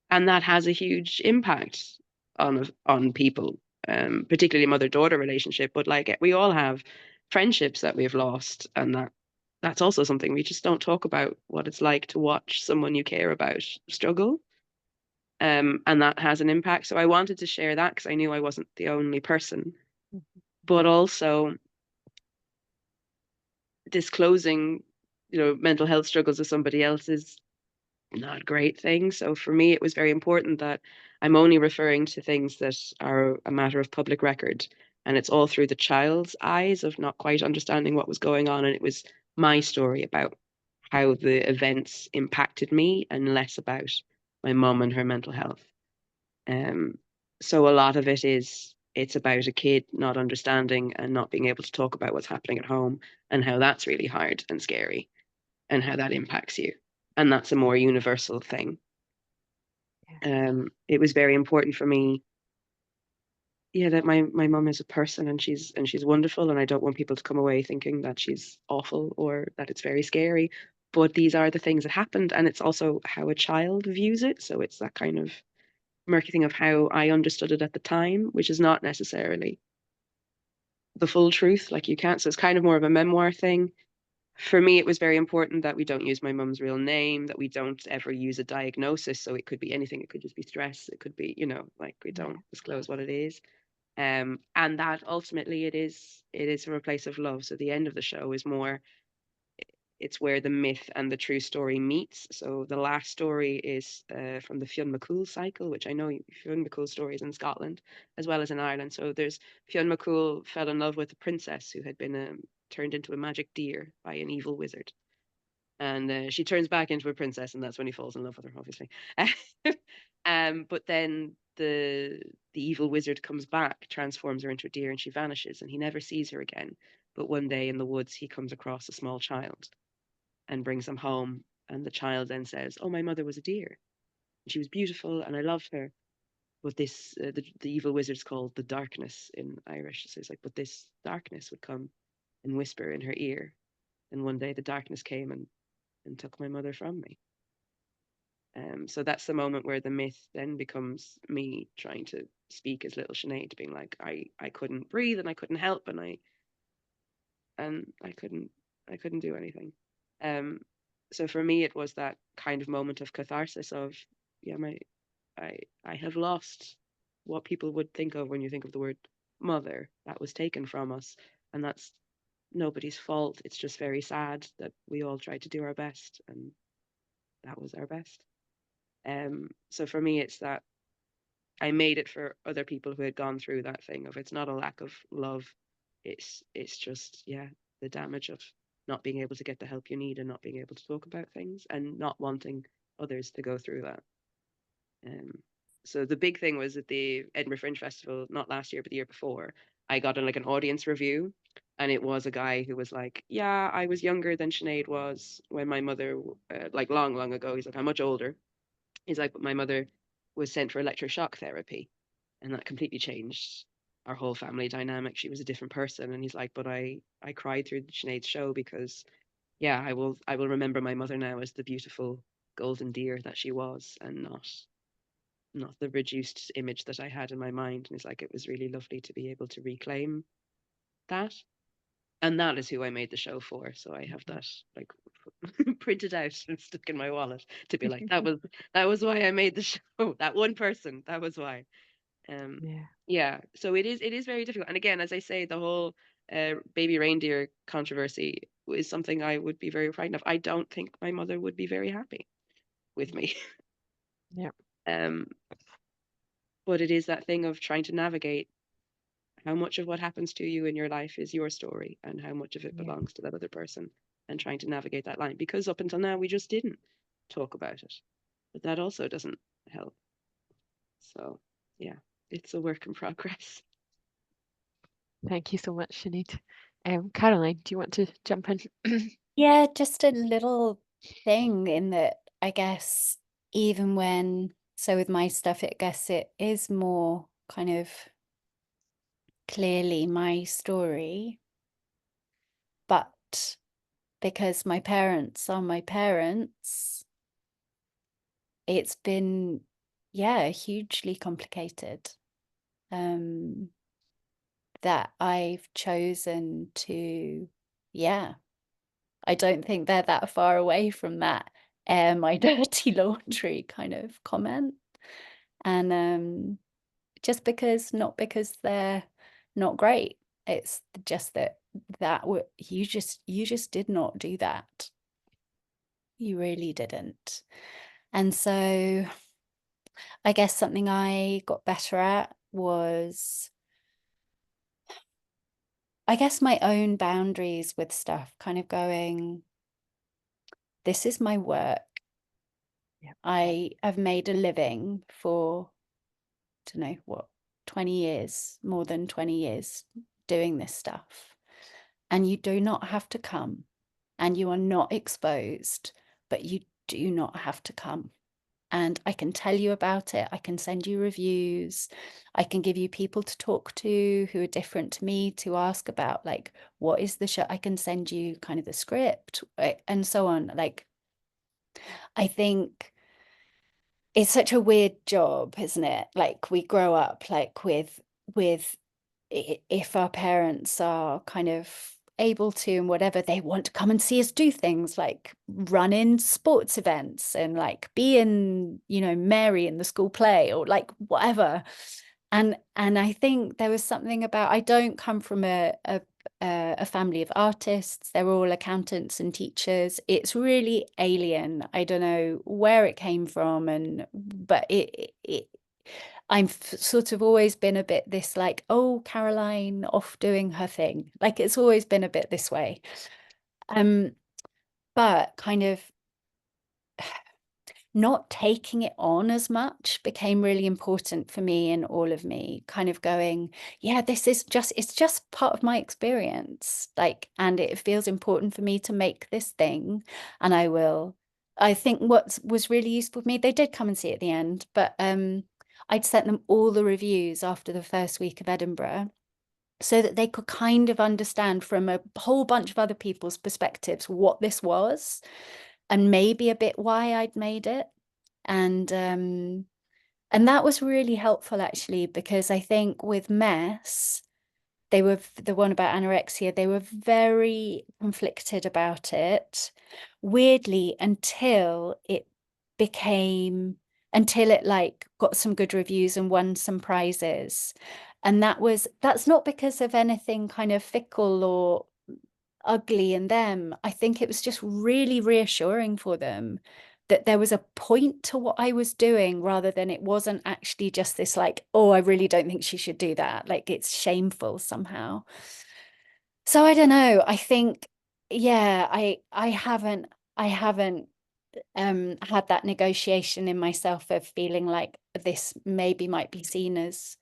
and that has a huge impact on people, particularly mother-daughter relationship. But like we all have friendships that we've lost, and that's also something we just don't talk about, what it's like to watch someone you care about struggle. And that has an impact. So I wanted to share that because I knew I wasn't the only person, but also disclosing, mental health struggles of somebody else is not a great thing. So for me, it was very important that I'm only referring to things that are a matter of public record. And it's all through the child's eyes of not quite understanding what was going on. And it was my story about how the events impacted me and less about my mum and her mental health. Um, so a lot of it's about a kid not understanding and not being able to talk about what's happening at home, and how that's really hard and scary, and how that impacts you. And that's a more universal thing. It was very important for me, yeah, that my mum is a person, and she's wonderful, and I don't want people to come away thinking that she's awful or that it's very scary. But these are the things that happened, and it's also how a child views it. So it's that kind of murky thing of how I understood it at the time, which is not necessarily the full truth. Like you can't, so it's kind of more of a memoir thing. For me, it was very important that we don't use my mum's real name, that we don't ever use a diagnosis. So it could be anything. It could just be stress. It could be, like we don't disclose what it is. And that ultimately it is from a place of love. So the end of the show is more, it's where the myth and the true story meets. So the last story is from the Fionn McCool cycle, which I know Fionn McCool stories in Scotland as well as in Ireland. So there's Fionn McCool fell in love with a princess who had been turned into a magic deer by an evil wizard. And she turns back into a princess, and that's when he falls in love with her, obviously. But then the evil wizard comes back, transforms her into a deer, and she vanishes, and he never sees her again. But one day in the woods, he comes across a small child and brings him home. And the child then says, "Oh, my mother was a deer. She was beautiful, and I loved her. But the evil wizard's called the darkness in Irish. So it's like, but this darkness would come and whisper in her ear. And one day the darkness came and took my mother from me." So that's the moment where the myth then becomes me trying to speak as little Sinead, being like, I couldn't breathe, and I couldn't help, and I couldn't do anything. So for me, it was that kind of moment of catharsis of, yeah, I have lost what people would think of when you think of the word mother. That was taken from us, and that's nobody's fault. It's just very sad that we all tried to do our best, and that was our best. So for me, it's that I made it for other people who had gone through that thing of, it's not a lack of love. It's just, yeah, the damage of not being able to get the help you need and not being able to talk about things and not wanting others to go through that. So the big thing was at the Edinburgh Fringe Festival, not last year, but the year before, I got like an audience review, and it was a guy who was like, yeah, I was younger than Sinead was when my mother, like long ago. He's like, I'm much older. He's like, but my mother was sent for electroshock therapy, and that completely changed our whole family dynamic. She was a different person. And he's like, but I cried through Sinead's show because, yeah, I will remember my mother now as the beautiful golden deer that she was, and not the reduced image that I had in my mind. And it's like, it was really lovely to be able to reclaim that. And that is who I made the show for. So I have that like printed out and stuck in my wallet to be like, that was why I made the show. That one person, that was why. Yeah. Yeah. So it is very difficult. And again, as I say, the whole baby reindeer controversy is something I would be very frightened of. I don't think my mother would be very happy with me. Yeah. But it is that thing of trying to navigate how much of what happens to you in your life is your story and how much of it Yeah. belongs to that other person, and trying to navigate that line, because up until now we just didn't talk about it, but that also doesn't help. So yeah, it's a work in progress. Thank you so much, Sinead. Caroline, do you want to jump in? Yeah, just a little thing in that, I guess, even when, so with my stuff, I guess it is more kind of clearly my story, but because my parents are my parents, it's been, yeah, hugely complicated. That I've chosen to, yeah, I don't think they're that far away from that air my dirty laundry kind of comment. And just because, not because they're not great, it's just that you just did not do that. You really didn't. And so I guess something I got better at was, I guess, my own boundaries with stuff, kind of going, this is my work. Yeah. I have made a living for, I don't know what, 20 years, more than 20 years doing this stuff. And you do not have to come, and you are not exposed, but you do not have to come. And I can tell you about it. I can send you reviews. I can give you people to talk to who are different to me, to ask about, like, what is the show? I can send you kind of the script and so on. Like, I think it's such a weird job, isn't it? Like, we grow up like with if our parents are kind of able to and whatever, they want to come and see us do things like run in sports events and like be in, Mary in the school play or like whatever. And I think there was something about, I don't come from a family of artists. They're all accountants and teachers. It's really alien. I don't know where it came from, but I've sort of always been a bit this like, oh, Caroline off doing her thing. Like, it's always been a bit this way. But kind of not taking it on as much became really important for me, and all of me kind of going, yeah, it's just part of my experience. Like, and it feels important for me to make this thing. And I think what was really useful for me, they did come and see it at the end, but I'd sent them all the reviews after the first week of Edinburgh, so that they could kind of understand from a whole bunch of other people's perspectives what this was, and maybe a bit why I'd made it. And that was really helpful, actually, because I think with Mess, they were the one about anorexia, they were very conflicted about it, weirdly, until it like got some good reviews and won some prizes. And that's not because of anything kind of fickle or ugly in them. I think it was just really reassuring for them that there was a point to what I was doing, rather than it wasn't actually just this like, oh, I really don't think she should do that. Like, it's shameful somehow. So I don't know. I think, yeah, I haven't had that negotiation in myself of feeling like this maybe might be seen as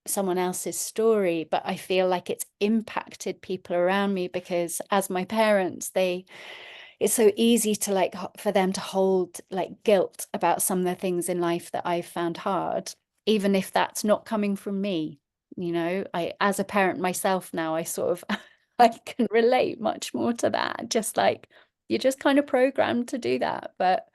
someone else's story, but I feel like it's impacted people around me, because as my parents, it's so easy to like for them to hold like guilt about some of the things in life that I've found hard, even if that's not coming from me. You know, as a parent myself now, I sort of I can relate much more to that. Just like you're just kind of programmed to do that. But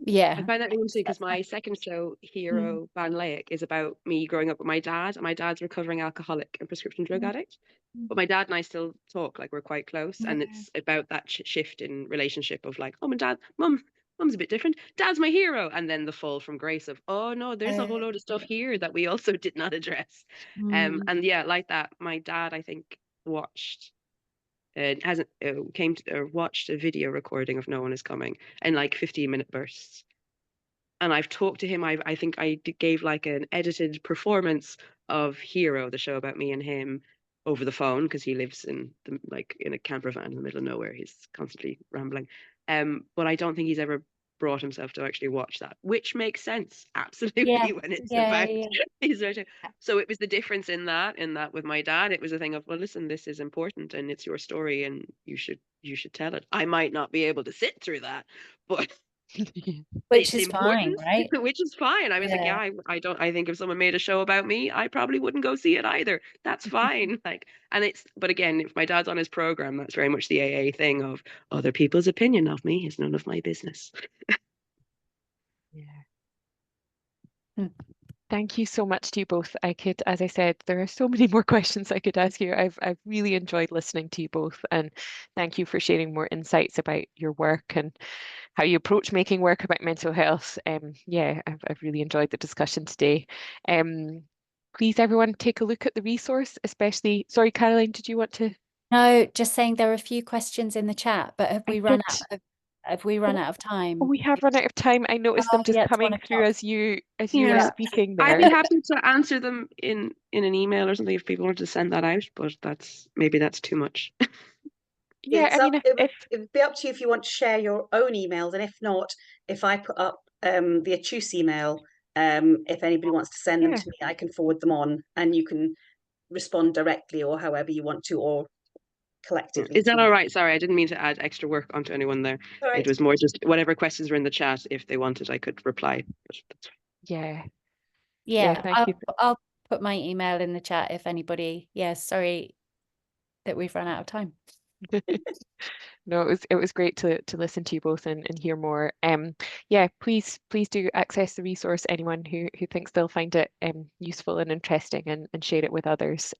yeah. I find that interesting because my second show, Hero Van Laic, is about me growing up with my dad. And my dad's a recovering alcoholic and prescription drug addict. But my dad and I still talk, like we're quite close. And it's about that shift in relationship of like, oh, my dad, mum's a bit different. Dad's my hero. And then the fall from grace of, oh no, there's a whole load of stuff here that we also did not address. And yeah, like that, my dad, I think, watched watched a video recording of No One Is Coming in like 15-minute bursts. And I've talked to him. I think I gave like an edited performance of Hero, the show about me and him, over the phone, because he lives in in a camper van in the middle of nowhere. He's constantly rambling. But I don't think he's ever brought himself to actually watch that, which makes sense absolutely when it's about his writing. So it was the difference in that with my dad, it was a thing of, well, listen, this is important and it's your story and you should tell it. I might not be able to sit through that, but which is fine, right? Which is fine. I was like, yeah, I think if someone made a show about me, I probably wouldn't go see it either. That's fine. Like, but again, if my dad's on his program, that's very much the AA thing of other people's opinion of me is none of my business. Thank you so much to you both. As I said, there are so many more questions I could ask you. I've really enjoyed listening to you both, and thank you for sharing more insights about your work and how you approach making work about mental health. Yeah, I've really enjoyed the discussion today. Please, everyone, take a look at the resource, especially, sorry, Caroline, did you want to? No, just saying there are a few questions in the chat, but have we run out of time? We have run out of time. I noticed them just coming through as you were speaking there. I'd be happy to answer them in an email or something if people wanted to send that out, but maybe that's too much. Yeah, I mean, it would be up to you if you want to share your own emails, and if not, if I put up the ACHWS email, if anybody wants to send them to me, I can forward them on, and you can respond directly or however you want to, or collectively. Is that all right? Sorry, I didn't mean to add extra work onto anyone there. It was more just whatever questions were in the chat, if they wanted, I could reply. Yeah. Thank you. I'll put my email in the chat if anybody. Sorry that we've run out of time. No, it was great to listen to you both and hear more. Please do access the resource, anyone who thinks they'll find it useful and interesting, and share it with others.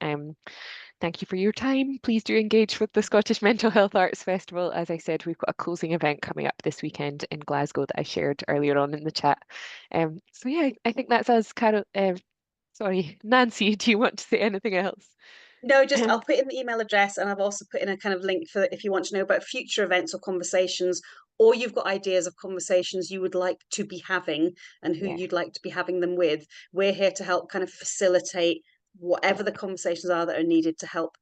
Thank you for your time. Please do engage with the Scottish Mental Health Arts Festival. As I said, we've got a closing event coming up this weekend in Glasgow that I shared earlier on in the chat. So yeah, I think that's us. Carol, sorry, Nancy, do you want to say anything else? No, just I'll put in the email address, and I've also put in a kind of link for if you want to know about future events or conversations, or you've got ideas of conversations you would like to be having and who you'd like to be having them with. We're here to help kind of facilitate whatever the conversations are that are needed to help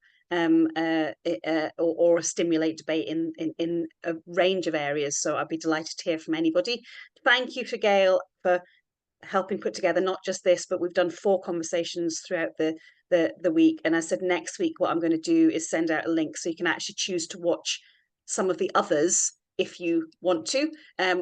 or stimulate debate in a range of areas. So I'd be delighted to hear from anybody. Thank you to Gail for helping put together not just this, but we've done 4 conversations throughout the week. And I said next week what I'm going to do is send out a link so you can actually choose to watch some of the others if you want to,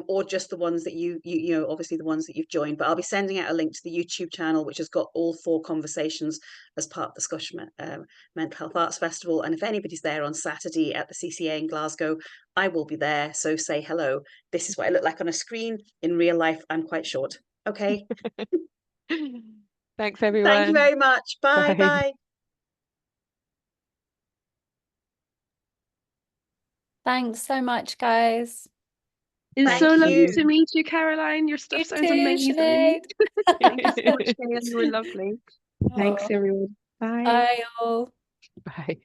or just the ones that you know, obviously the ones that you've joined. But I'll be sending out a link to the YouTube channel, which has got all 4 conversations as part of the Scottish Mental Health Arts Festival. And if anybody's there on Saturday at the CCA in Glasgow, I will be there. So say hello. This is what I look like on a screen. In real life, I'm quite short. Okay. Thanks, everyone. Thank you very much. Bye. Bye. Thanks so much, guys. It's so lovely to meet you, Caroline. Your stuff sounds amazing. Thanks so much, Gail. You were lovely. Thanks, everyone. Bye. Bye, all. Bye.